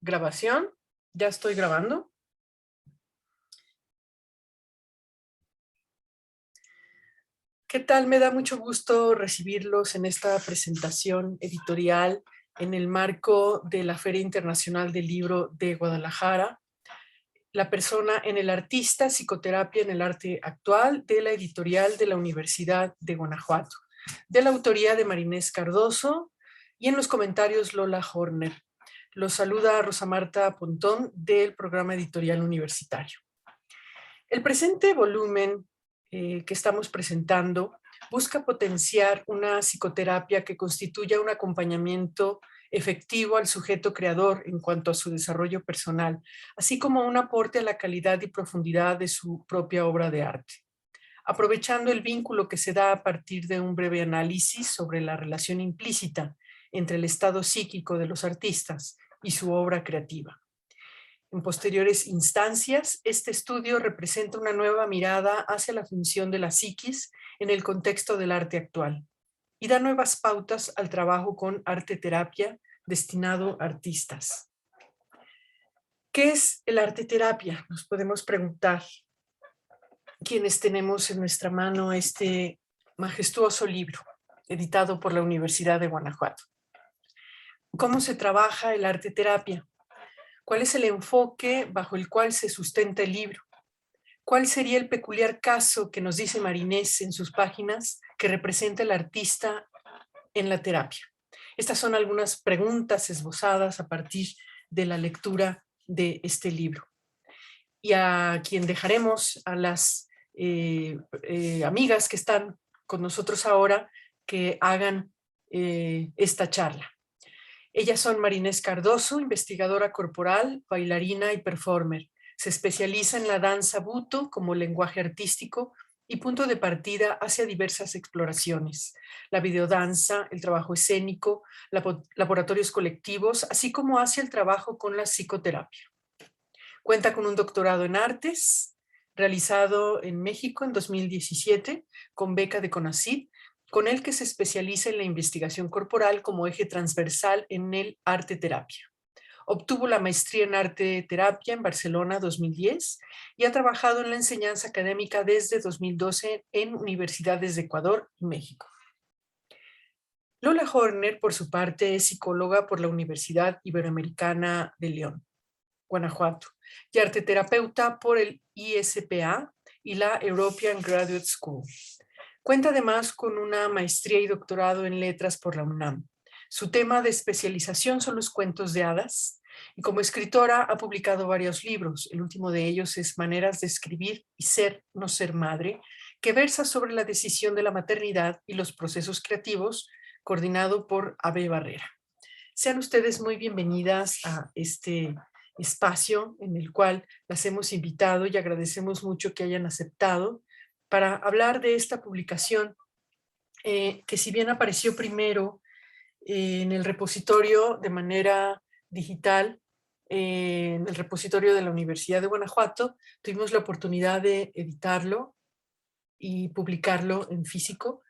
Grabación. Ya estoy grabando. ¿Qué tal? Me da mucho gusto recibirlos en esta presentación editorial en el marco de la Feria Internacional del Libro de Guadalajara. La persona en el artista, psicoterapia en el arte actual, de la editorial de la Universidad de Guanajuato, de la autoría de Marinés Cardoso, y en los comentarios Lola Horner. Los saluda Rosa Marta Pontón del programa editorial universitario. El presente volumen que estamos presentando busca potenciar una psicoterapia que constituya un acompañamiento efectivo al sujeto creador en cuanto a su desarrollo personal, así como un aporte a la calidad y profundidad de su propia obra de arte. Aprovechando el vínculo que se da a partir de un breve análisis sobre la relación implícita entre el estado psíquico de los artistas y su obra creativa. En posteriores instancias, este estudio representa una nueva mirada hacia la función de la psiquis en el contexto del arte actual y da nuevas pautas al trabajo con arte terapia destinado a artistas. ¿Qué es el arte terapia? Nos podemos preguntar quienes tenemos en nuestra mano este majestuoso libro editado por la Universidad de Guanajuato. ¿Cómo se trabaja el arte terapia? ¿Cuál es el enfoque bajo el cual se sustenta el libro? ¿Cuál sería el peculiar caso que nos dice Marinés en sus páginas que representa el artista en la terapia? Estas son algunas preguntas esbozadas a partir de la lectura de este libro. Y a quien dejaremos, a las amigas que están con nosotros ahora, que hagan esta charla. Ellas son Marinés Cardoso, investigadora corporal, bailarina y performer. Se especializa en la danza buto como lenguaje artístico y punto de partida hacia diversas exploraciones. La videodanza, el trabajo escénico, laboratorios colectivos, así como hacia el trabajo con la psicoterapia. Cuenta con un doctorado en artes, realizado en México en 2017, con beca de CONACYT, con el que se especializa en la investigación corporal como eje transversal en el arte terapia. Obtuvo la maestría en arte terapia en Barcelona 2010 y ha trabajado en la enseñanza académica desde 2012 en universidades de Ecuador y México. Lola Horner, por su parte, es psicóloga por la Universidad Iberoamericana de León, Guanajuato, y arteterapeuta por el ISPA y la European Graduate School. Cuenta además con una maestría y doctorado en letras por la UNAM. Su tema de especialización son los cuentos de hadas y como escritora ha publicado varios libros. El último de ellos es Maneras de escribir y ser, no ser madre, que versa sobre la decisión de la maternidad y los procesos creativos, coordinado por Abe Barrera. Sean ustedes muy bienvenidas a este espacio en el cual las hemos invitado y agradecemos mucho que hayan aceptado para hablar de esta publicación que si bien apareció primero en el repositorio de manera digital, en el repositorio de la Universidad de Guanajuato, tuvimos la oportunidad de editarlo y publicarlo en físico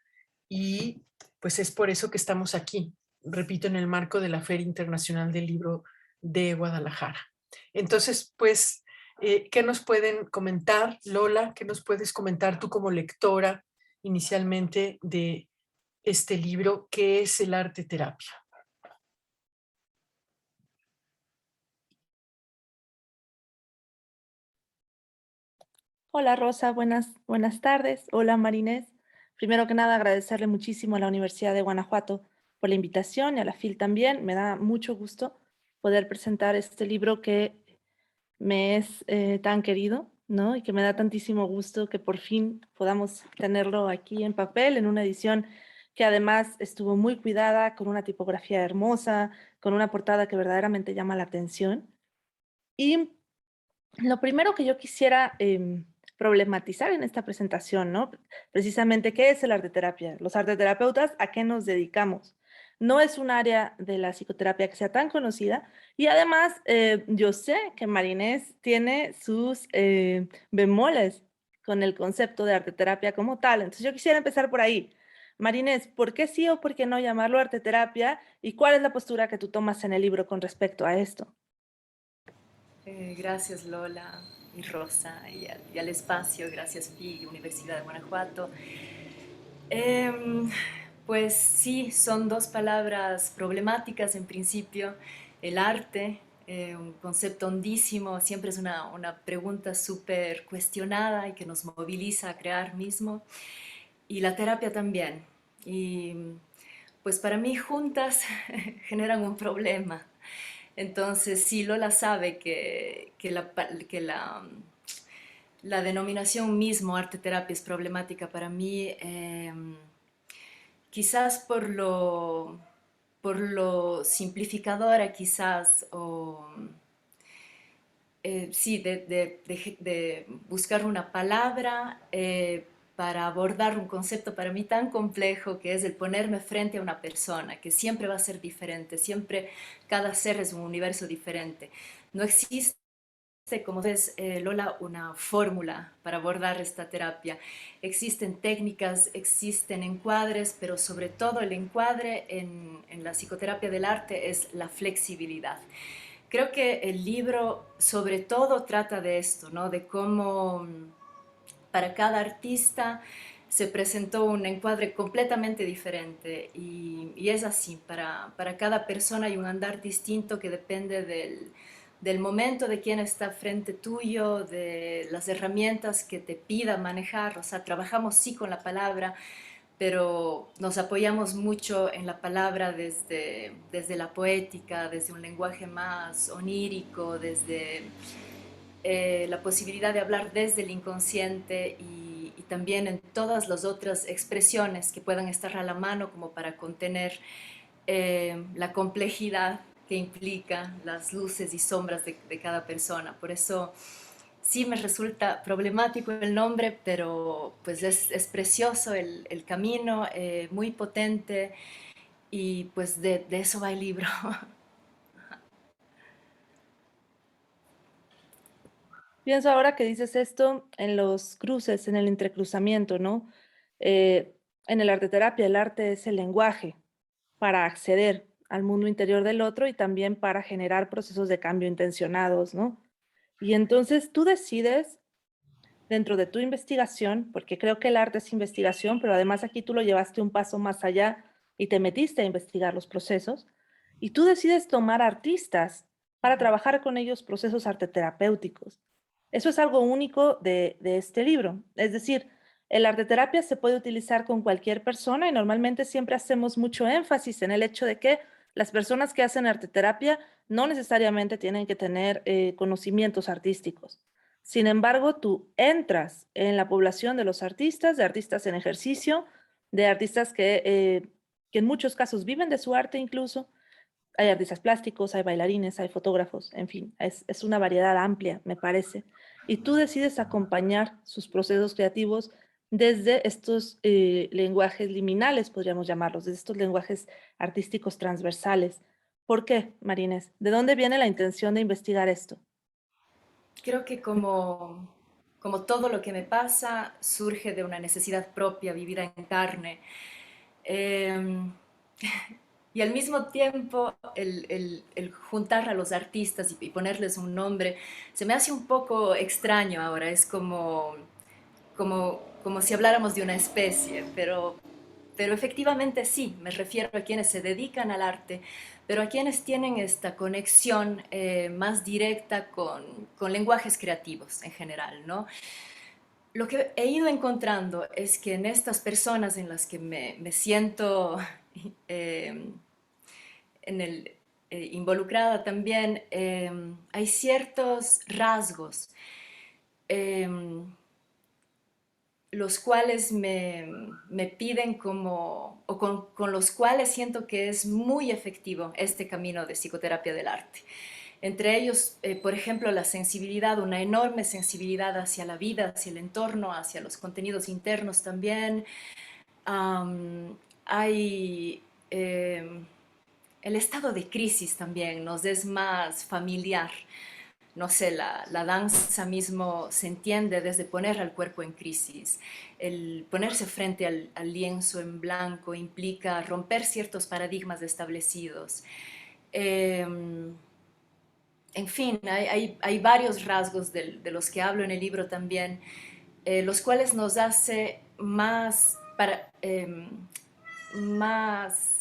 y pues es por eso que estamos aquí, repito, en el marco de la Feria Internacional del Libro de Guadalajara. Entonces, pues, ¿qué nos pueden comentar, Lola? ¿Qué nos puedes comentar tú como lectora inicialmente de este libro? ¿Qué es el arte terapia? Hola Rosa, buenas tardes. Hola Marinés. Primero que nada, agradecerle muchísimo a la Universidad de Guanajuato por la invitación y a la FIL también. Me da mucho gusto poder presentar este libro que me es tan querido, ¿no? Y que me da tantísimo gusto que por fin podamos tenerlo aquí en papel, en una edición que además estuvo muy cuidada, con una tipografía hermosa, con una portada que verdaderamente llama la atención. Y lo primero que yo quisiera problematizar en esta presentación, ¿no? Precisamente, ¿qué es el arteterapia? Los arteterapeutas, ¿a qué nos dedicamos? No es un área de la psicoterapia que sea tan conocida y además yo sé que Marinés tiene sus bemoles con el concepto de arteterapia como tal. Entonces yo quisiera empezar por ahí. Marinés, ¿por qué sí o por qué no llamarlo arteterapia? ¿Y cuál es la postura que tú tomas en el libro con respecto a esto? Gracias Lola y Rosa y al espacio, gracias FIG, Universidad de Guanajuato. Em, pues sí, son dos palabras problemáticas en principio. El arte, un concepto hondísimo, siempre es una pregunta súper cuestionada y que nos moviliza a crear mismo. Y la terapia también. Y pues para mí juntas generan un problema. Entonces, sí, Lola sabe que la denominación mismo arte terapia es problemática para mí, quizás por lo simplificadora, quizás, o sí, de buscar una palabra para abordar un concepto para mí tan complejo que es el ponerme frente a una persona, que siempre va a ser diferente, siempre cada ser es un universo diferente. No existe, como ves, Lola, una fórmula para abordar esta terapia. Existen técnicas, existen encuadres, pero sobre todo el encuadre en la psicoterapia del arte es la flexibilidad. Creo que el libro sobre todo trata de esto, ¿no? De cómo para cada artista se presentó un encuadre completamente diferente y es así, para cada persona hay un andar distinto que depende del momento, de quién está frente tuyo, de las herramientas que te pida manejar, o sea, trabajamos sí con la palabra, pero nos apoyamos mucho en la palabra desde la poética, desde un lenguaje más onírico, desde la posibilidad de hablar desde el inconsciente y también en todas las otras expresiones que puedan estar a la mano como para contener la complejidad que implica las luces y sombras de cada persona. Por eso sí me resulta problemático el nombre, pero pues es precioso el camino, muy potente y pues de eso va el libro. Pienso ahora que dices esto en los cruces, en el entrecruzamiento, ¿no? En el arte terapia, el arte es el lenguaje para acceder al mundo interior del otro y también para generar procesos de cambio intencionados, ¿no? Y entonces tú decides dentro de tu investigación, porque creo que el arte es investigación, pero además aquí tú lo llevaste un paso más allá y te metiste a investigar los procesos, y tú decides tomar artistas para trabajar con ellos procesos arteterapéuticos. Eso es algo único de este libro. Es decir, el arteterapia se puede utilizar con cualquier persona y normalmente siempre hacemos mucho énfasis en el hecho de que las personas que hacen arteterapia no necesariamente tienen que tener conocimientos artísticos. Sin embargo, tú entras en la población de los artistas, de artistas en ejercicio, de artistas que en muchos casos viven de su arte incluso. Hay artistas plásticos, hay bailarines, hay fotógrafos, en fin, es una variedad amplia, me parece. Y tú decides acompañar sus procesos creativos desde estos lenguajes liminales, podríamos llamarlos, desde estos lenguajes artísticos transversales. ¿Por qué, Marines? ¿De dónde viene la intención de investigar esto? Creo que como todo lo que me pasa surge de una necesidad propia vivida en carne. Eh, y al mismo tiempo el juntar a los artistas y ponerles un nombre se me hace un poco extraño ahora. Es como si habláramos de una especie, pero efectivamente sí, me refiero a quienes se dedican al arte, pero a quienes tienen esta conexión más directa con lenguajes creativos en general, ¿no? Lo que he ido encontrando es que en estas personas en las que me siento eh, involucrada también, hay ciertos rasgos eh, los cuales me piden como, o con los cuales siento que es muy efectivo este camino de psicoterapia del arte. Entre ellos, por ejemplo, la sensibilidad, una enorme sensibilidad hacia la vida, hacia el entorno, hacia los contenidos internos también. Hay el estado de crisis también, nos es más familiar. No sé, la danza mismo se entiende desde poner al cuerpo en crisis. El ponerse frente al lienzo en blanco implica romper ciertos paradigmas establecidos. Eh, en fin, hay varios rasgos de los que hablo en el libro también, los cuales nos hace más,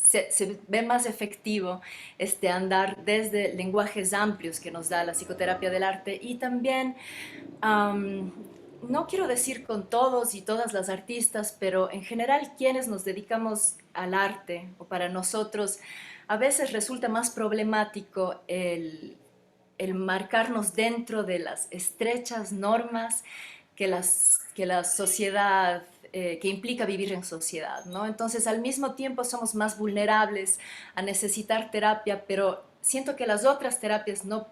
se ve más efectivo este andar desde lenguajes amplios que nos da la psicoterapia del arte y también, um, no quiero decir con todos y todas las artistas, pero en general quienes nos dedicamos al arte o para nosotros, a veces resulta más problemático el marcarnos dentro de las estrechas normas que la sociedad, que implica vivir en sociedad, ¿no? Entonces, al mismo tiempo somos más vulnerables a necesitar terapia, pero siento que las otras terapias no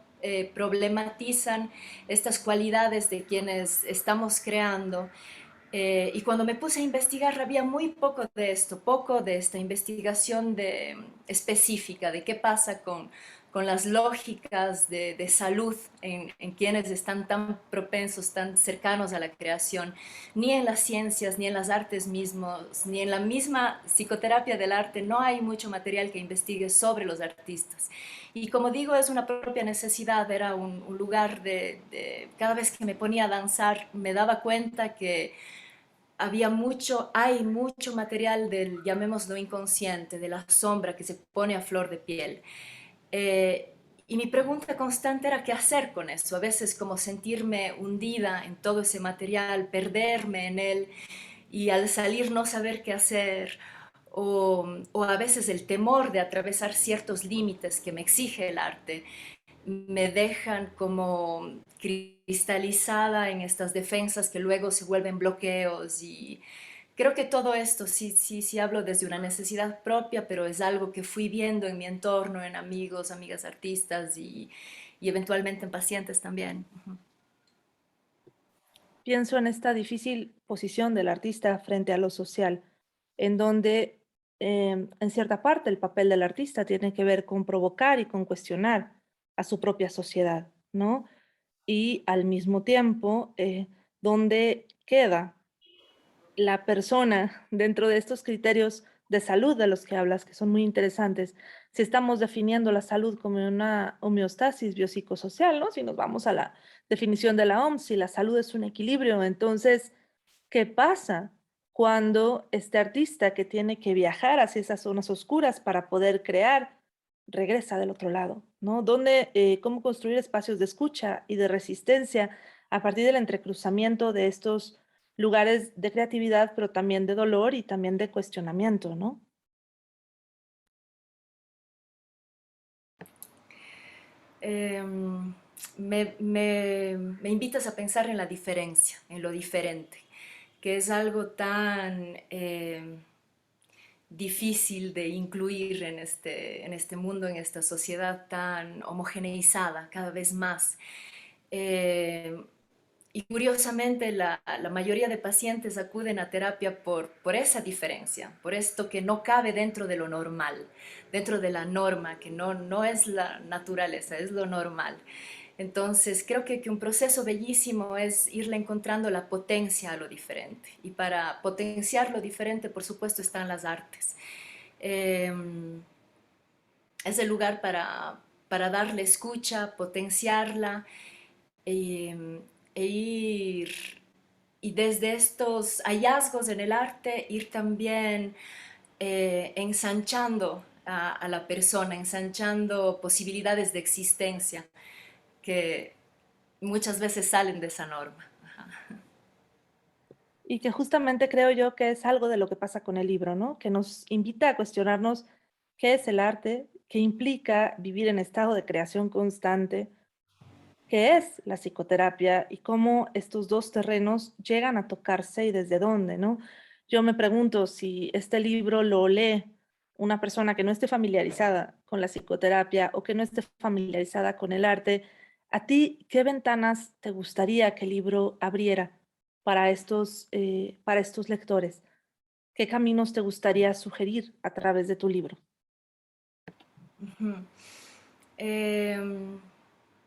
problematizan estas cualidades de quienes estamos creando. Y cuando me puse a investigar había muy poco de esto, poco de esta investigación específica de qué pasa con las lógicas de salud en quienes están tan propensos, tan cercanos a la creación, ni en las ciencias, ni en las artes mismos, ni en la misma psicoterapia del arte, no hay mucho material que investigue sobre los artistas. Y como digo, es una propia necesidad, era un lugar cada vez que me ponía a danzar, me daba cuenta que hay mucho material del, llamémoslo inconsciente, de la sombra que se pone a flor de piel. Y mi pregunta constante era qué hacer con eso. A veces como sentirme hundida en todo ese material, perderme en él y al salir no saber qué hacer. O a veces el temor de atravesar ciertos límites que me exige el arte me dejan como cristalizada en estas defensas que luego se vuelven bloqueos y creo que todo esto sí hablo desde una necesidad propia, pero es algo que fui viendo en mi entorno, en amigos, amigas artistas y eventualmente en pacientes también. Pienso en esta difícil posición del artista frente a lo social, en donde en cierta parte el papel del artista tiene que ver con provocar y con cuestionar a su propia sociedad, ¿no? Y al mismo tiempo, donde queda la persona dentro de estos criterios de salud de los que hablas, que son muy interesantes, si estamos definiendo la salud como una homeostasis biopsicosocial, ¿no? Si nos vamos a la definición de la OMS, si la salud es un equilibrio, entonces, ¿qué pasa cuando este artista que tiene que viajar hacia esas zonas oscuras para poder crear regresa del otro lado, ¿no? ¿Dónde, cómo construir espacios de escucha y de resistencia a partir del entrecruzamiento de estos lugares de creatividad, pero también de dolor y también de cuestionamiento, ¿no? Em, me invitas a pensar en la diferencia, en lo diferente, que es algo tan difícil de incluir en este mundo, en esta sociedad tan homogeneizada cada vez más. Eh, y curiosamente la mayoría de pacientes acuden a terapia por esa diferencia, por esto que no cabe dentro de lo normal, dentro de la norma, que no es la naturaleza, es lo normal. Entonces, creo que un proceso bellísimo es irle encontrando la potencia a lo diferente. Y para potenciar lo diferente, por supuesto, están las artes. Eh, es el lugar para darle escucha, potenciarla e ir, y desde estos hallazgos en el arte, ir también ensanchando a la persona, ensanchando posibilidades de existencia que muchas veces salen de esa norma. Y que justamente creo yo que es algo de lo que pasa con el libro, ¿no? Que nos invita a cuestionarnos qué es el arte, qué implica vivir en estado de creación constante, qué es la psicoterapia y cómo estos dos terrenos llegan a tocarse y desde dónde, ¿no? Yo me pregunto si este libro lo lee una persona que no esté familiarizada con la psicoterapia o que no esté familiarizada con el arte, ¿a ti qué ventanas te gustaría que el libro abriera para estos lectores? ¿Qué caminos te gustaría sugerir a través de tu libro? Ujú. Em,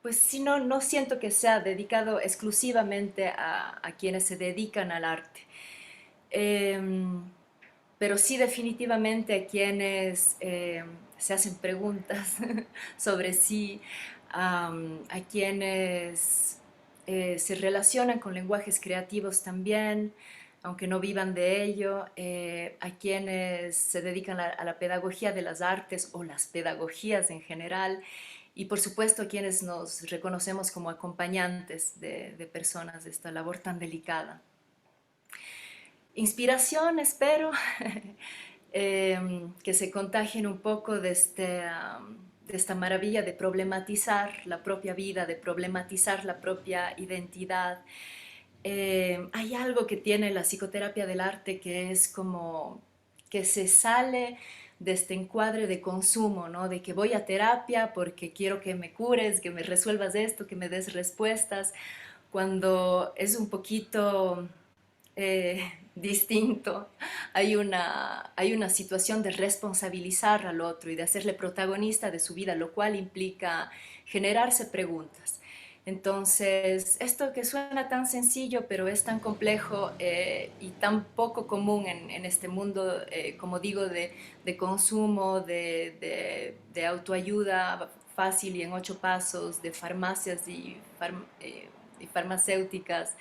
pues sí, no siento que sea dedicado exclusivamente a quienes se dedican al arte. Em, pero sí definitivamente a quienes se hacen preguntas sobre sí, a quienes se relacionan con lenguajes creativos también, aunque no vivan de ello, a quienes se dedican a la pedagogía de las artes o las pedagogías en general, y por supuesto a quienes nos reconocemos como acompañantes de personas de esta labor tan delicada. Inspiración, espero, que se contagien un poco de esta maravilla de problematizar la propia vida, de problematizar la propia identidad. Hay algo que tiene la psicoterapia del arte que es como que se sale de este encuadre de consumo, ¿no? De que voy a terapia porque quiero que me cures, que me resuelvas esto, que me des respuestas, cuando es un poquito distinto. Hay una situación de responsabilizar al otro y de hacerle protagonista de su vida, lo cual implica generarse preguntas. Entonces, esto que suena tan sencillo, pero es tan complejo y tan poco común en este mundo, como digo, de consumo, de autoayuda fácil y en 8 pasos, de farmacias y farmacéuticas.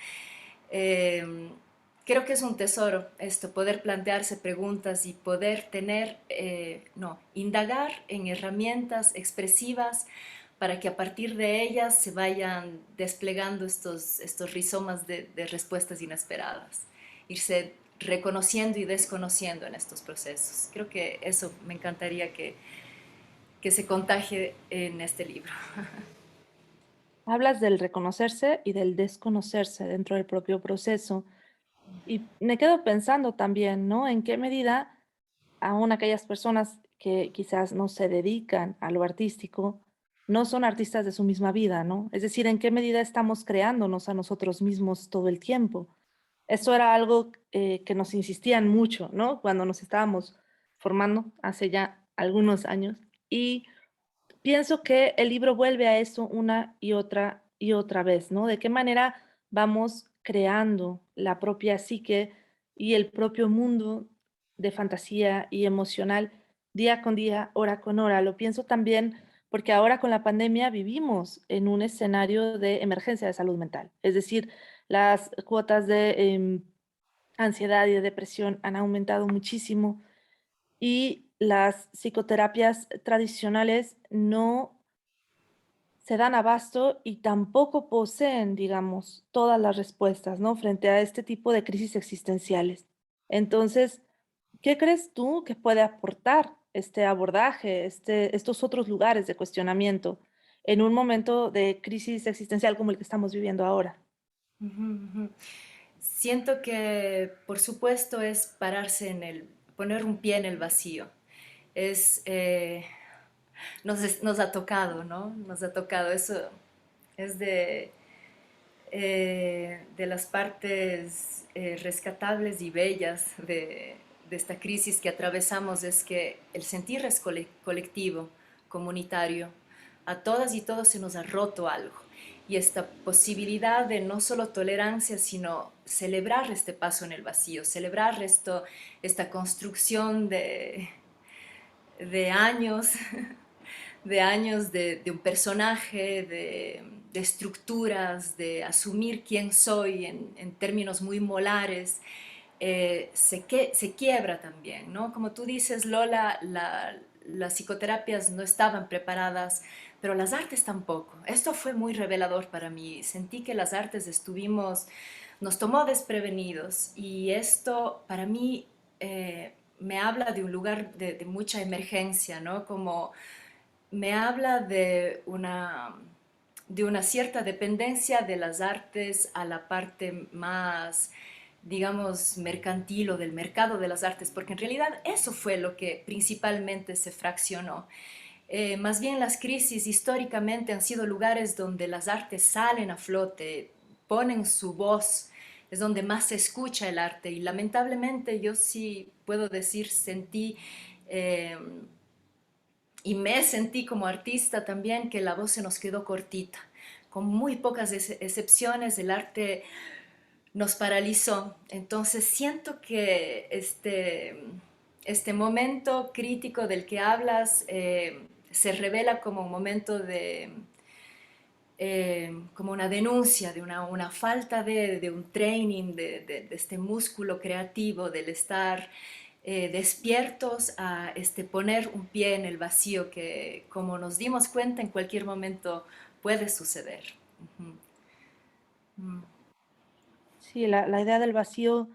Eh, Creo que es un tesoro esto, poder plantearse preguntas y poder tener, no, indagar en herramientas expresivas para que a partir de ellas se vayan desplegando estos rizomas de respuestas inesperadas, irse reconociendo y desconociendo en estos procesos. Creo que eso me encantaría que se contagie en este libro. Hablas del reconocerse y del desconocerse dentro del propio proceso. Y me quedo pensando también, ¿no? En qué medida aún aquellas personas que quizás no se dedican a lo artístico, no son artistas de su misma vida, ¿no? Es decir, en qué medida estamos creándonos a nosotros mismos todo el tiempo. Eso era algo que nos insistían mucho, ¿no? Cuando nos estábamos formando hace ya algunos años. Y pienso que el libro vuelve a eso una y otra vez, ¿no? De qué manera vamos creando la propia psique y el propio mundo de fantasía y emocional día con día, hora con hora. Lo pienso también porque ahora con la pandemia vivimos en un escenario de emergencia de salud mental. Es decir, las cuotas de ansiedad y de depresión han aumentado muchísimo y las psicoterapias tradicionales no se dan abasto y tampoco poseen, digamos, todas las respuestas, ¿no? Frente a este tipo de crisis existenciales. Entonces, ¿qué crees tú que puede aportar este abordaje, estos otros lugares de cuestionamiento en un momento de crisis existencial como el que estamos viviendo ahora? Ujú, ujú. Siento que, por supuesto, es poner un pie en el vacío. Es, nos ha tocado, ¿no? Nos ha tocado. Eso es de las partes rescatables y bellas de esta crisis que atravesamos, es que el sentir es colectivo, comunitario. A todas y todos se nos ha roto algo. Y esta posibilidad de no solo tolerancia, sino celebrar este paso en el vacío, celebrar esta construcción de años, de años de un personaje, de estructuras, de asumir quién soy en términos muy molares, se quiebra también, ¿no? Como tú dices, Lola, las psicoterapias no estaban preparadas, pero las artes tampoco. Esto fue muy revelador para mí. Sentí que las artes nos tomó desprevenidos y esto para mí me habla de un lugar de mucha emergencia, ¿no? Como me habla de una cierta dependencia de las artes a la parte más, digamos, mercantil o del mercado de las artes, porque en realidad eso fue lo que principalmente se fraccionó. Más bien las crisis históricamente han sido lugares donde las artes salen a flote, ponen su voz, es donde más se escucha el arte y lamentablemente yo sí puedo decir, sentí eh, y me sentí como artista también que la voz se nos quedó cortita. Con muy pocas excepciones, el arte nos paralizó. Entonces siento que este momento crítico del que hablas se revela como un momento como una denuncia de una falta de un training de este músculo creativo, del estar despiertos a poner un pie en el vacío que, como nos dimos cuenta, en cualquier momento puede suceder. Ujú. Mm. Sí, la idea del vacío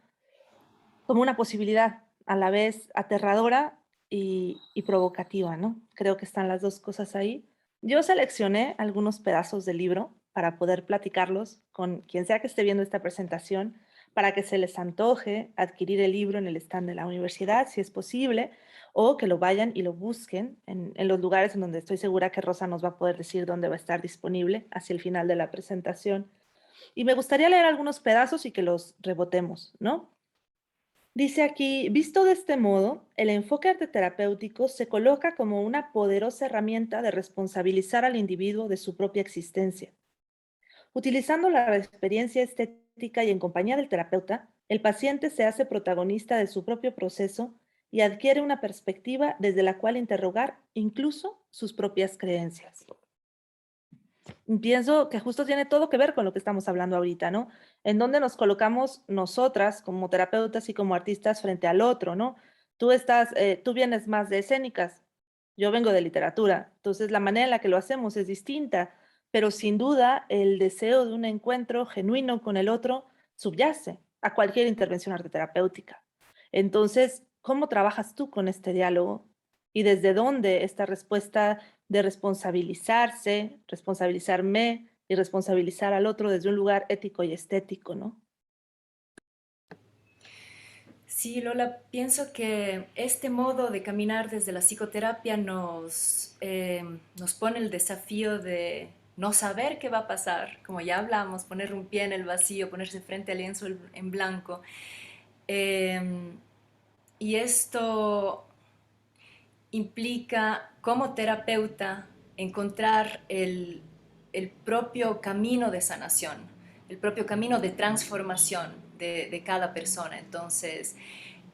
como una posibilidad a la vez aterradora y provocativa, ¿no? Creo que están las dos cosas ahí. Yo seleccioné algunos pedazos del libro para poder platicarlos con quien sea que esté viendo esta presentación, para que se les antoje adquirir el libro en el stand de la universidad, si es posible, o que lo vayan y lo busquen en los lugares en donde estoy segura que Rosa nos va a poder decir dónde va a estar disponible hacia el final de la presentación. Y me gustaría leer algunos pedazos y que los rebotemos, ¿no? Dice aquí, visto de este modo, el enfoque arte terapéutico se coloca como una poderosa herramienta de responsabilizar al individuo de su propia existencia. Utilizando la experiencia estética y en compañía del terapeuta, el paciente se hace protagonista de su propio proceso y adquiere una perspectiva desde la cual interrogar incluso sus propias creencias. Pienso que justo tiene todo que ver con lo que estamos hablando ahorita, ¿no? En dónde nos colocamos nosotras como terapeutas y como artistas frente al otro, ¿no? Tú vienes más de escénicas, yo vengo de literatura, entonces la manera en la que lo hacemos es distinta, pero sin duda el deseo de un encuentro genuino con el otro subyace a cualquier intervención arte terapéutica. Entonces, ¿cómo trabajas tú con este diálogo? ¿Y desde dónde esta respuesta de responsabilizarse, responsabilizarme y responsabilizar al otro desde un lugar ético y estético, ¿no? Sí, Lola, pienso que este modo de caminar desde la psicoterapia nos pone el desafío de no saber qué va a pasar, como ya hablamos, poner un pie en el vacío, ponerse frente al lienzo en blanco. Eh, y esto implica como terapeuta encontrar el propio camino de sanación, el propio camino de transformación de cada persona. Entonces,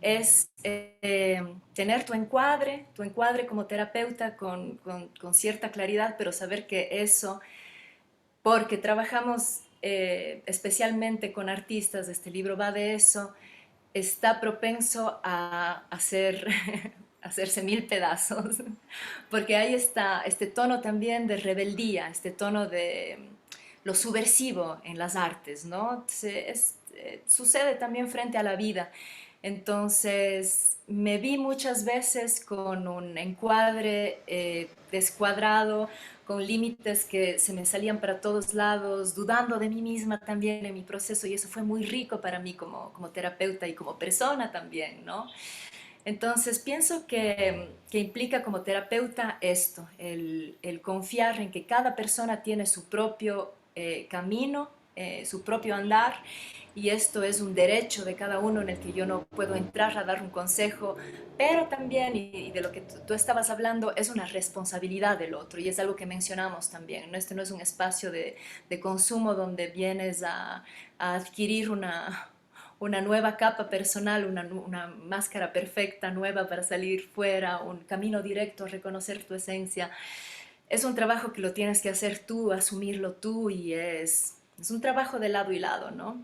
es tener tu encuadre como terapeuta con cierta claridad, pero saber que eso, porque trabajamos especialmente con artistas, este libro va de eso, está propenso a hacer, hacerse mil pedazos, porque ahí está este tono también de rebeldía, este tono de lo subversivo en las artes, ¿no? Sucede también frente a la vida. Entonces, me vi muchas veces con un encuadre descuadrado, con límites que se me salían para todos lados, dudando de mí misma también en mi proceso, y eso fue muy rico para mí como terapeuta y como persona también, ¿no? Entonces pienso que implica como terapeuta esto, el confiar en que cada persona tiene su propio camino, su propio andar, y esto es un derecho de cada uno en el que yo no puedo entrar a dar un consejo, pero también, y de lo que tú estabas hablando, es una responsabilidad del otro, y es algo que mencionamos también, ¿no? Este no es un espacio de consumo donde vienes a adquirir una nueva capa personal, una máscara perfecta nueva para salir fuera, un camino directo a reconocer tu esencia. Es un trabajo que lo tienes que hacer tú, asumirlo tú, y es un trabajo de lado y lado, ¿no?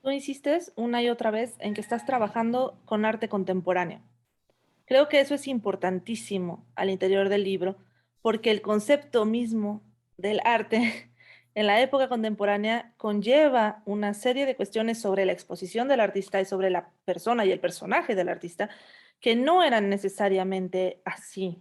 Tú insistes una y otra vez en que estás trabajando con arte contemporáneo. Creo que eso es importantísimo al interior del libro, porque el concepto mismo del arte en la época contemporánea conlleva una serie de cuestiones sobre la exposición del artista y sobre la persona y el personaje del artista que no eran necesariamente así,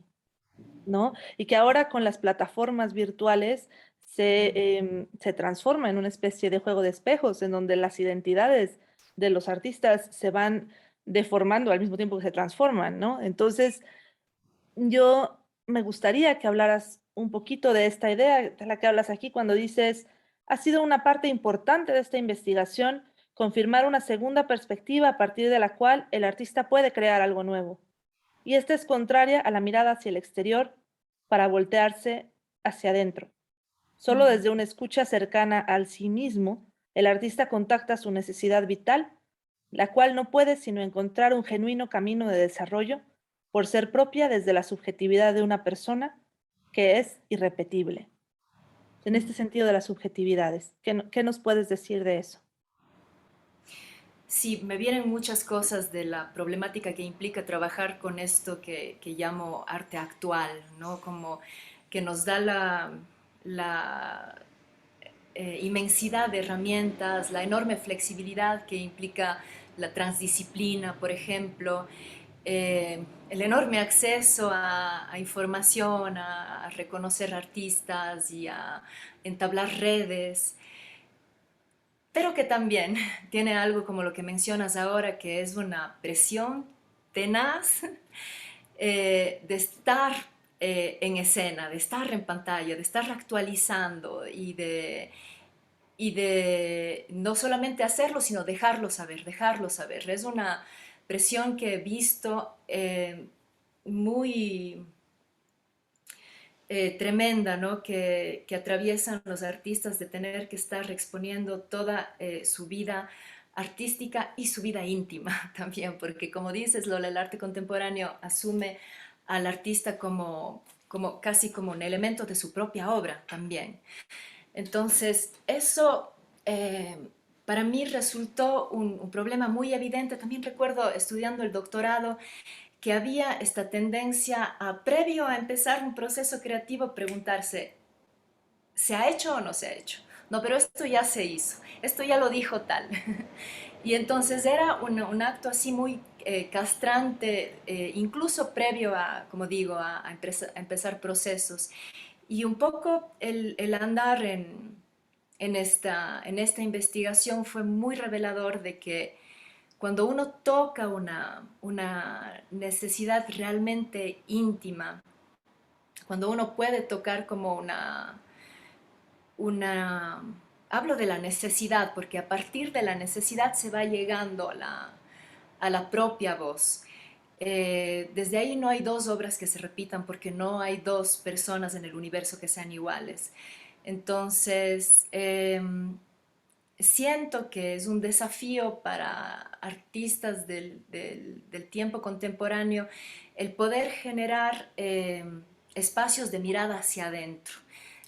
¿no? Y que ahora con las plataformas virtuales se transforma en una especie de juego de espejos, en donde las identidades de los artistas se van deformando al mismo tiempo que se transforman, ¿no? Entonces, yo me gustaría que hablaras un poquito de esta idea de la que hablas aquí cuando dices, ha sido una parte importante de esta investigación confirmar una segunda perspectiva a partir de la cual el artista puede crear algo nuevo. Y esta es contraria a la mirada hacia el exterior para voltearse hacia adentro. Solo desde una escucha cercana al sí mismo, el artista contacta su necesidad vital, la cual no puede sino encontrar un genuino camino de desarrollo por ser propia desde la subjetividad de una persona que es irrepetible. En este sentido de las subjetividades, ¿qué nos puedes decir de eso? Sí, me vienen muchas cosas de la problemática que implica trabajar con esto que llamo arte actual, ¿no? Como que nos da la inmensidad de herramientas, la enorme flexibilidad que implica la transdisciplina, por ejemplo, el enorme acceso a información, a reconocer artistas y a entablar redes, pero que también tiene algo como lo que mencionas ahora, que es una presión tenaz de estar en escena, de estar en pantalla, de estar actualizando y de no solamente hacerlo, sino dejarlo saber, dejarlo saber. Es una presión que he visto muy tremenda, ¿no? Que atraviesan los artistas de tener que estar exponiendo toda su vida artística y su vida íntima también, porque como dices, Lola, el arte contemporáneo asume al artista como casi como un elemento de su propia obra también. Entonces, eso para mí resultó un problema muy evidente. También recuerdo estudiando el doctorado que había esta tendencia a, previo a empezar un proceso creativo, preguntarse, ¿se ha hecho o no se ha hecho? No, pero esto ya se hizo, esto ya lo dijo tal. Y entonces era un acto así muy castrante, incluso previo a, como digo, a empezar procesos. Y un poco el andar en esta investigación fue muy revelador de que cuando uno toca una necesidad realmente íntima, cuando uno puede tocar como una, hablo de la necesidad, porque a partir de la necesidad se va llegando a la propia voz. Desde ahí no hay dos obras que se repitan porque no hay dos personas en el universo que sean iguales. Entonces, siento que es un desafío para artistas del tiempo contemporáneo el poder generar espacios de mirada hacia adentro.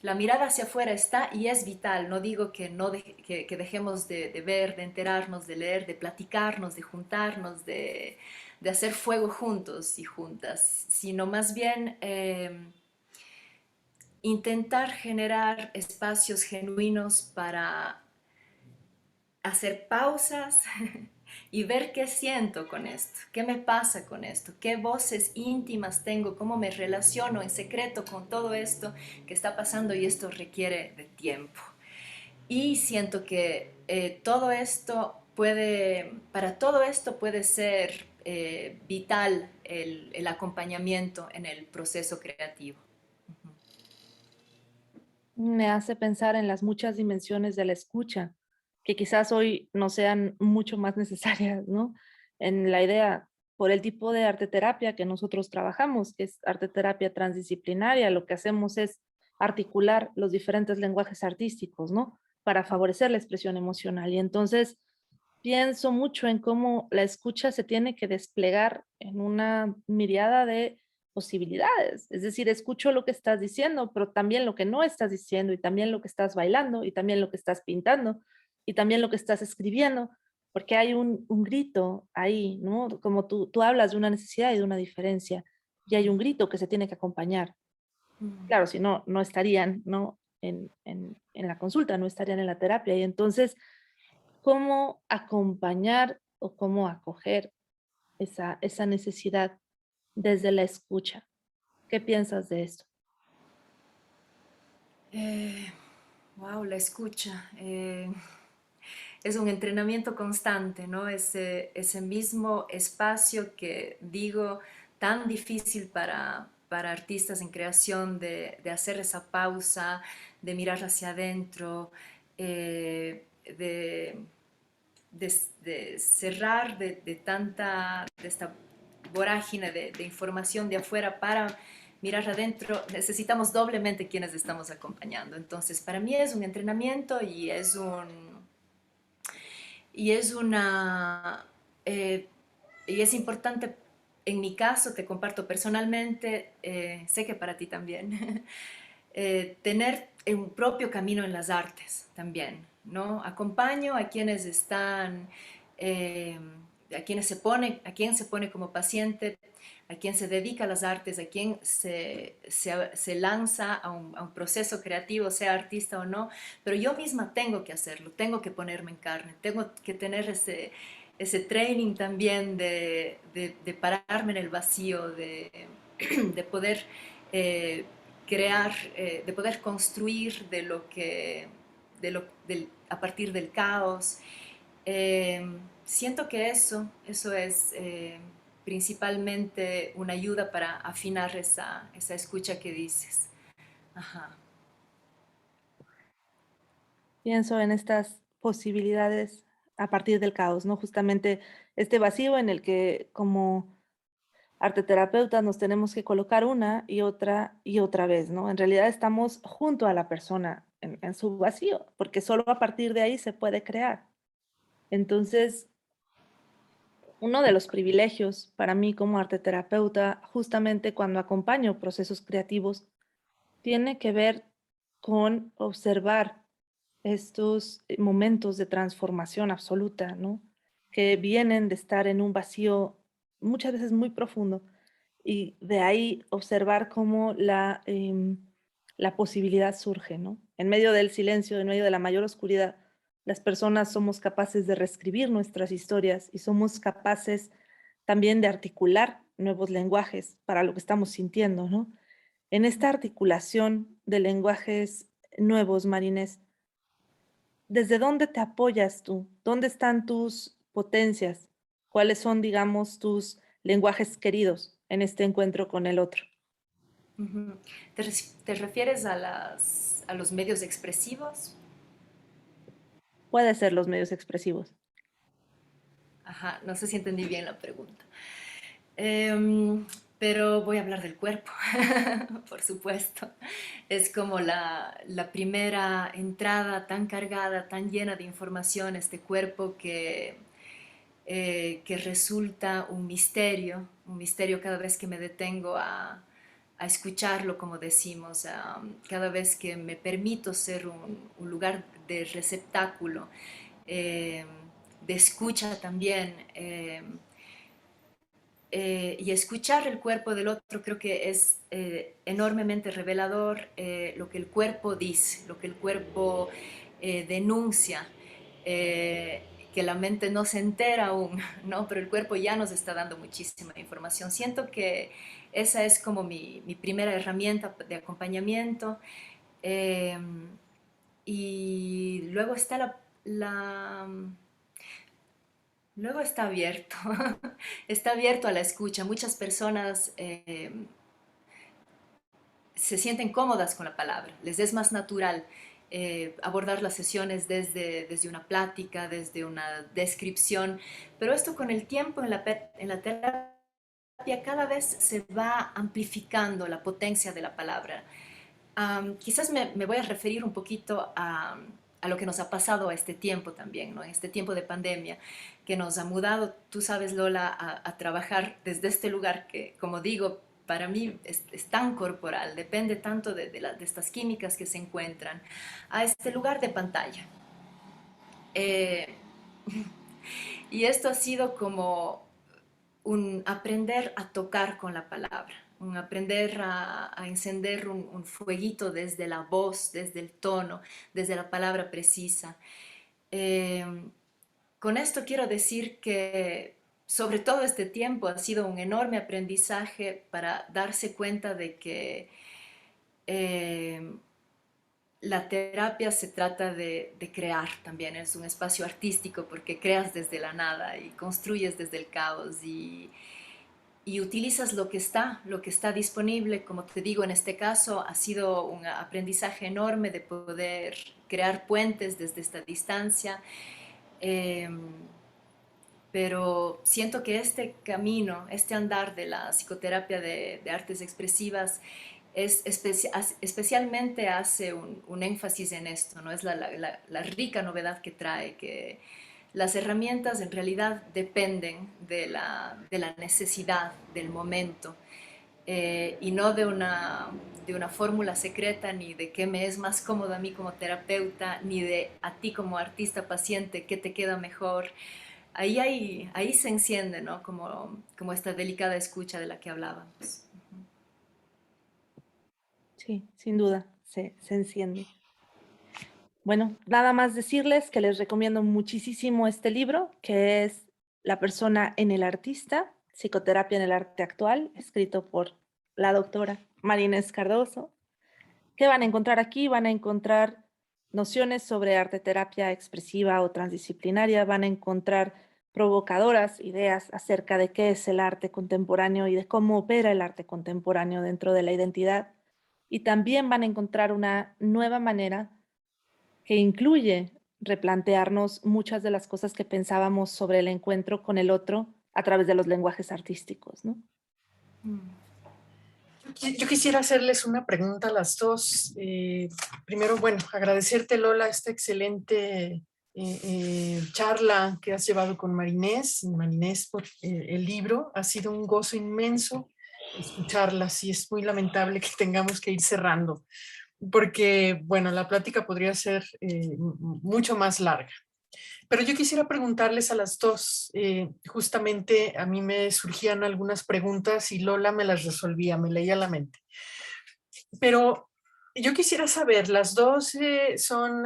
La mirada hacia afuera está y es vital. No digo que, no que dejemos de ver, de enterarnos, de leer, de platicarnos, de juntarnos, de hacer fuego juntos y juntas, sino más bien intentar generar espacios genuinos para hacer pausas y ver qué siento con esto, qué me pasa con esto, qué voces íntimas tengo, cómo me relaciono en secreto con todo esto que está pasando, y esto requiere de tiempo. Y siento que todo esto puede, para todo esto puede ser vital el acompañamiento en el proceso creativo. Me hace pensar en las muchas dimensiones de la escucha, que quizás hoy no sean mucho más necesarias, ¿no? En la idea, por el tipo de arteterapia que nosotros trabajamos, que es arteterapia transdisciplinaria, lo que hacemos es articular los diferentes lenguajes artísticos, ¿no? Para favorecer la expresión emocional. Y entonces pienso mucho en cómo la escucha se tiene que desplegar en una miriada de posibilidades. Es decir, escucho lo que estás diciendo, pero también lo que no estás diciendo, y también lo que estás bailando, y también lo que estás pintando, y también lo que estás escribiendo, porque hay un grito ahí, ¿no? Como tú hablas de una necesidad y de una diferencia, y hay un grito que se tiene que acompañar. Claro, si no, no estarían, ¿no? En la consulta, no estarían en la terapia. Y entonces, ¿cómo acompañar o cómo acoger esa necesidad desde la escucha? ¿Qué piensas de esto? Wow, la escucha. Es un entrenamiento constante, ¿no? Ese mismo espacio que digo tan difícil para artistas en creación de hacer esa pausa, de mirar hacia adentro, de cerrar de esta vorágine de información de afuera para mirar adentro, necesitamos doblemente quienes estamos acompañando. Entonces, para mí es un entrenamiento y es una... y es importante en mi caso, te comparto personalmente, sé que para ti también, tener un propio camino en las artes también, ¿no? Acompaño a quienes están, eh, a quien se pone como paciente, a quien se dedica a las artes, a quien se lanza a un proceso creativo, sea artista o no, pero yo misma tengo que hacerlo, tengo que ponerme en carne, tengo que tener ese training también de pararme en el vacío, de poder eh, crear, de poder construir a partir del caos. Eh, Siento que eso es principalmente una ayuda para afinar esa escucha que dices. Ajá. Pienso en estas posibilidades a partir del caos, ¿no? Justamente este vacío en el que como arteterapeutas nos tenemos que colocar una y otra vez, ¿no? En realidad estamos junto a la persona en su vacío, porque solo a partir de ahí se puede crear. Entonces, uno de los privilegios para mí como arteterapeuta, justamente cuando acompaño procesos creativos, tiene que ver con observar estos momentos de transformación absoluta, ¿no? Que vienen de estar en un vacío muchas veces muy profundo y de ahí observar cómo la posibilidad surge, ¿no? En medio del silencio, en medio de la mayor oscuridad, las personas somos capaces de reescribir nuestras historias y somos capaces también de articular nuevos lenguajes para lo que estamos sintiendo, ¿no? En esta articulación de lenguajes nuevos, Marines, ¿desde dónde te apoyas tú? ¿Dónde están tus potencias? ¿Cuáles son, digamos, tus lenguajes queridos en este encuentro con el otro? Ujú. ¿Te refieres a los medios expresivos? Puede ser los medios expresivos. Ajá, no sé si entendí bien la pregunta. Em, pero voy a hablar del cuerpo, por supuesto. Es como la primera entrada tan cargada, tan llena de información, este cuerpo que resulta un misterio cada vez que me detengo a escucharlo, como decimos, cada vez que me permito ser un lugar de receptáculo, eh, de escucha también. Y escuchar el cuerpo del otro creo que es enormemente revelador, lo que el cuerpo dice, lo que el cuerpo denuncia, eh, que la mente no se entera aún, ¿no? Pero el cuerpo ya nos está dando muchísima información. Siento que esa es como mi primera herramienta de acompañamiento. eh, y luego está luego está abierto, está abierto a la escucha. Muchas personas se sienten cómodas con la palabra, les es más natural abordar las sesiones desde una plática, desde una descripción, pero esto con el tiempo en la terapia cada vez se va amplificando la potencia de la palabra. Quizás me voy a referir un poquito a lo que nos ha pasado a este tiempo también, ¿no? En este tiempo de pandemia, que nos ha mudado, tú sabes, Lola, a trabajar desde este lugar que, como digo, para mí es tan corporal, depende tanto de estas químicas que se encuentran, a este lugar de pantalla. Eh, y esto ha sido como un aprender a tocar con la palabra, un aprender a encender un fueguito desde la voz, desde el tono, desde la palabra precisa. Eh, con esto quiero decir que sobre todo este tiempo ha sido un enorme aprendizaje para darse cuenta de que eh, la terapia se trata de crear también, es un espacio artístico porque creas desde la nada y construyes desde el caos y utilizas lo que está disponible. Como te digo, en este caso ha sido un aprendizaje enorme de poder crear puentes desde esta distancia, eh, pero siento que este camino, este andar de la psicoterapia de artes expresivas especialmente hace un énfasis en esto, ¿no? Es la rica novedad que trae, que las herramientas en realidad dependen de la necesidad del momento, y no de una fórmula secreta, ni de qué me es más cómodo a mí como terapeuta, ni de a ti como artista paciente qué te queda mejor. Ahí se enciende, ¿no? Como esta delicada escucha de la que hablábamos. Sí, sin duda, se enciende. Bueno, nada más decirles que les recomiendo muchísimo este libro, que es La persona en el artista, psicoterapia en el arte actual, escrito por la doctora Marinés Cardoso. ¿Qué van a encontrar aquí? Van a encontrar nociones sobre arte terapia expresiva o transdisciplinaria, van a encontrar provocadoras ideas acerca de qué es el arte contemporáneo y de cómo opera el arte contemporáneo dentro de la identidad. Y también van a encontrar una nueva manera que incluye replantearnos muchas de las cosas que pensábamos sobre el encuentro con el otro a través de los lenguajes artísticos, ¿no? Yo quisiera hacerles una pregunta a las dos. Primero, bueno, agradecerte, Lola, esta excelente charla que has llevado con Marinés. Marinés, por el libro. Ha sido un gozo inmenso escucharlas y es muy lamentable que tengamos que ir cerrando, porque, bueno, la plática podría ser mucho más larga. Pero yo quisiera preguntarles a las dos, justamente a mí me surgían algunas preguntas y Lola me las resolvía, me leía la mente. Pero yo quisiera saber, las dos son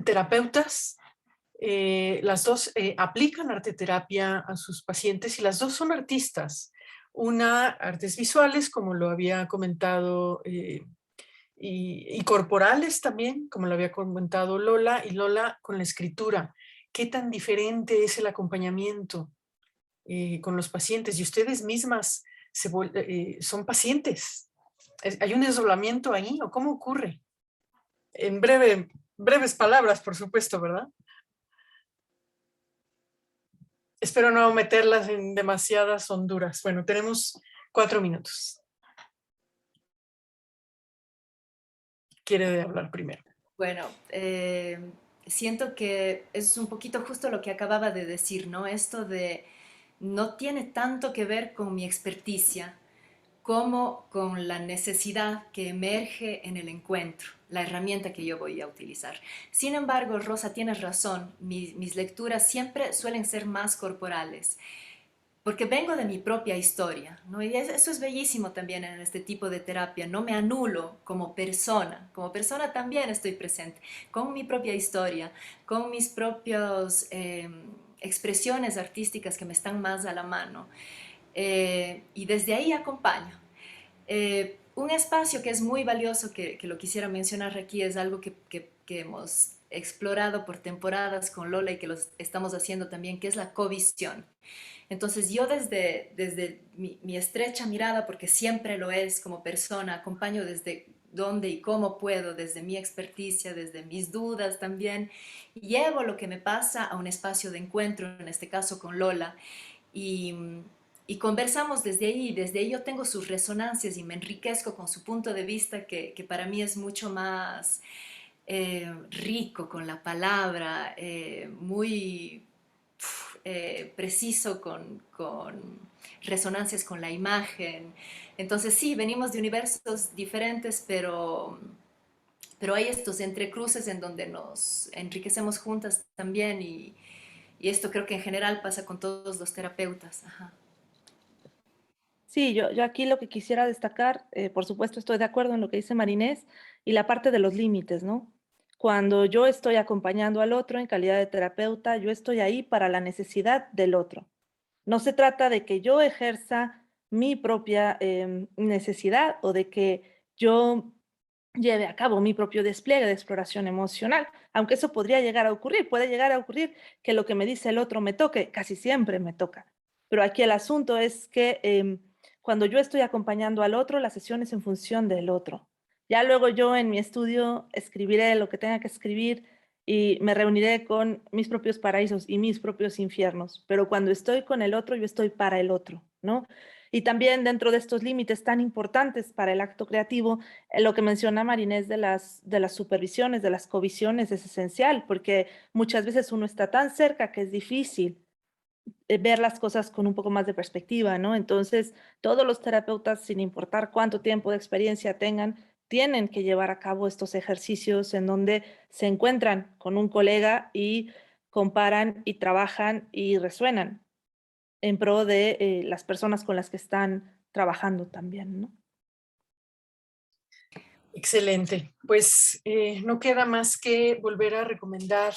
terapeutas, las dos aplican arte terapia a sus pacientes y las dos son artistas. Una, artes visuales, como lo había comentado, y corporales también, como lo había comentado Lola, y Lola con la escritura. ¿Qué tan diferente es el acompañamiento con los pacientes? Y ustedes mismas son pacientes. ¿Hay un desdoblamiento ahí o cómo ocurre? En breves palabras, por supuesto, ¿verdad? Espero no meterlas en demasiadas honduras. Bueno, tenemos 4 minutos. ¿Quiere hablar primero? Bueno, siento que es un poquito justo lo que acababa de decir, ¿no? Esto de no tiene tanto que ver con mi experticia como con la necesidad que emerge en el encuentro, la herramienta que yo voy a utilizar. Sin embargo, Rosa, tienes razón, mis lecturas siempre suelen ser más corporales, porque vengo de mi propia historia, ¿no? Y eso es bellísimo también en este tipo de terapia, no me anulo como persona también estoy presente, con mi propia historia, con mis propias expresiones artísticas que me están más a la mano, y desde ahí acompaño. Un espacio que es muy valioso, que lo quisiera mencionar aquí, es algo que hemos explorado por temporadas con Lola y que lo estamos haciendo también, que es la covisión. Entonces yo desde mi estrecha mirada, porque siempre lo es como persona, acompaño desde dónde y cómo puedo, desde mi experticia, desde mis dudas también, y llevo lo que me pasa a un espacio de encuentro, en este caso con Lola, y, y conversamos desde ahí yo tengo sus resonancias y me enriquezco con su punto de vista que para mí es mucho más rico con la palabra, muy preciso con resonancias con la imagen. Entonces sí, venimos de universos diferentes, pero hay estos entrecruces en donde nos enriquecemos juntas también y esto creo que en general pasa con todos los terapeutas. Ajá. Sí, yo aquí lo que quisiera destacar, por supuesto estoy de acuerdo en lo que dice Marinés y la parte de los límites, ¿no? Cuando yo estoy acompañando al otro en calidad de terapeuta, yo estoy ahí para la necesidad del otro. No se trata de que yo ejerza mi propia necesidad o de que yo lleve a cabo mi propio despliegue de exploración emocional, aunque eso podría llegar a ocurrir, puede llegar a ocurrir que lo que me dice el otro me toque, casi siempre me toca. Pero aquí el asunto es que cuando yo estoy acompañando al otro, la sesión es en función del otro. Ya luego yo en mi estudio escribiré lo que tenga que escribir y me reuniré con mis propios paraísos y mis propios infiernos, pero cuando estoy con el otro, yo estoy para el otro, ¿no? Y también dentro de estos límites tan importantes para el acto creativo, lo que menciona Marinés de las supervisiones, de las covisiones es esencial, porque muchas veces uno está tan cerca que es difícil ver las cosas con un poco más de perspectiva, ¿no? Entonces, todos los terapeutas, sin importar cuánto tiempo de experiencia tengan, tienen que llevar a cabo estos ejercicios en donde se encuentran con un colega y comparan y trabajan y resuenan en pro de las personas con las que están trabajando también, ¿no? Excelente. Pues no queda más que volver a recomendar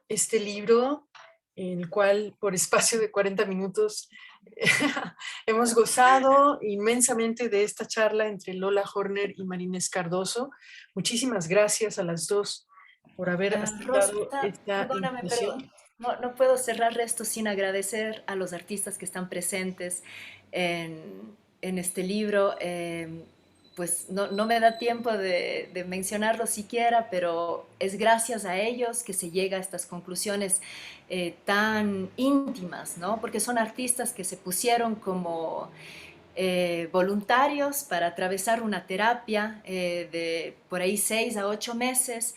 este libro, en el cual por espacio de 40 minutos hemos gozado inmensamente de esta charla entre Lola Horner y Marinés Cardoso. Muchísimas gracias a las dos por haber aceptado Rosa, esta perdóname, pero invitación. no puedo cerrar esto sin agradecer a los artistas que están presentes en este libro. Pues no me da tiempo de mencionarlos siquiera, pero es gracias a ellos que se llega a estas conclusiones tan íntimas, ¿no? Porque son artistas que se pusieron como voluntarios para atravesar una terapia de por ahí 6 a 8 meses,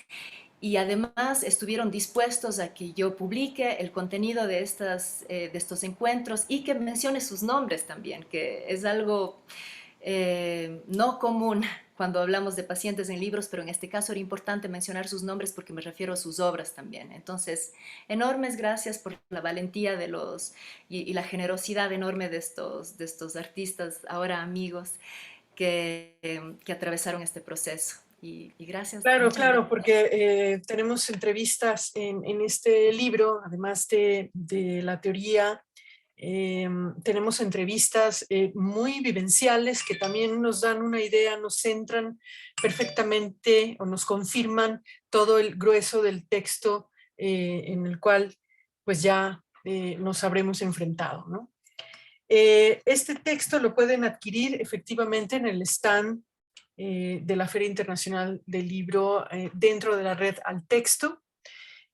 y además estuvieron dispuestos a que yo publique el contenido de estos encuentros y que mencione sus nombres también, que es algo no común cuando hablamos de pacientes en libros, pero en este caso era importante mencionar sus nombres porque me refiero a sus obras también. Entonces, enormes gracias por la valentía y la generosidad enorme de estos artistas, ahora amigos, que atravesaron este proceso. Y gracias, Claro, muchas claro, gracias. porque tenemos entrevistas en este libro, además de la teoría, tenemos entrevistas muy vivenciales que también nos dan una idea, nos centran perfectamente o nos confirman todo el grueso del texto en el cual pues ya nos habremos enfrentado, ¿no? Este texto lo pueden adquirir efectivamente en el stand de la Feria Internacional del Libro dentro de la red Al Texto,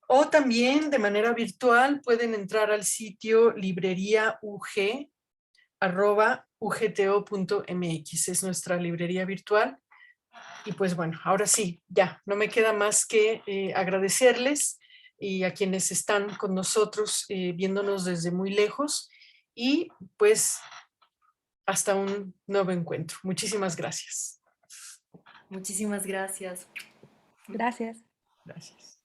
o también de manera virtual pueden entrar al sitio libreriaug@ugto.mx, es nuestra librería virtual. Y pues bueno, ahora sí, ya, no me queda más que agradecerles y a quienes están con nosotros viéndonos desde muy lejos, y pues hasta un nuevo encuentro. Muchísimas gracias. Muchísimas gracias. Gracias. Gracias.